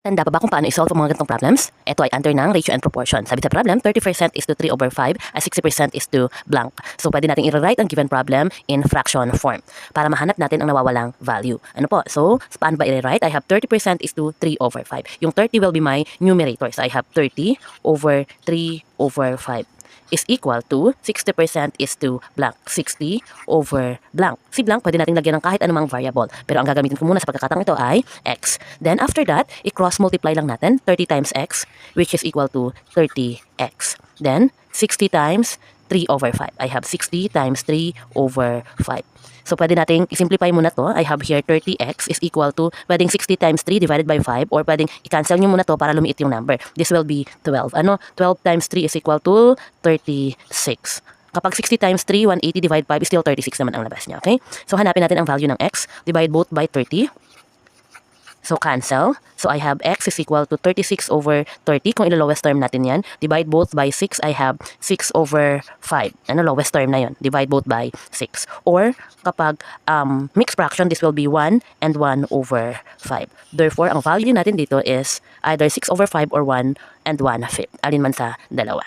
Tanda pa ba kung paano isolve ang mga ganitong problems? Ito ay under ng ratio and proportion. Sabi sa problem, 30% is to 3 over 5 at 60% is to blank. So, pwede natin i-write ang given problem in fraction form para mahanap natin ang nawawalang value. Ano po? So, paano ba i-write? I have 30% is to 3 over 5. Yung 30 will be my numerator. So, I have 30 over 3 over 5 is equal to 60% is to blank. 60 over blank. Si blank, pwede natin lagyan ng kahit anumang variable. Pero ang gagamitin ko muna sa pagkakataong ito ay x. Then after that, i-cross multiply lang natin 30 times x, which is equal to 30x. Then 60 times 3 over 5. I have 60 times 3 over 5. So, pwede nating i-simplify muna to. I have here 30x is equal to, pwedeng 60 times 3 divided by 5, or pwedeng i-cancel nyo muna to para lumiit yung number. This will be 12. 12 times 3 is equal to 36. Kapag 60 times 3, 180 divided 5 is still 36 naman ang labas niya, okay? So, hanapin natin ang value ng x. Divide both by 30. So, cancel. So, I have x is equal to 36 over 30. Kung ilo-lowest term natin yan, divide both by 6, I have 6 over 5. Lowest term na yun. Divide both by 6. Or, kapag mixed fraction, this will be 1 and 1 over 5. Therefore, ang value natin dito is either 6 over 5 or 1 and 1/5. Alin man sa dalawa.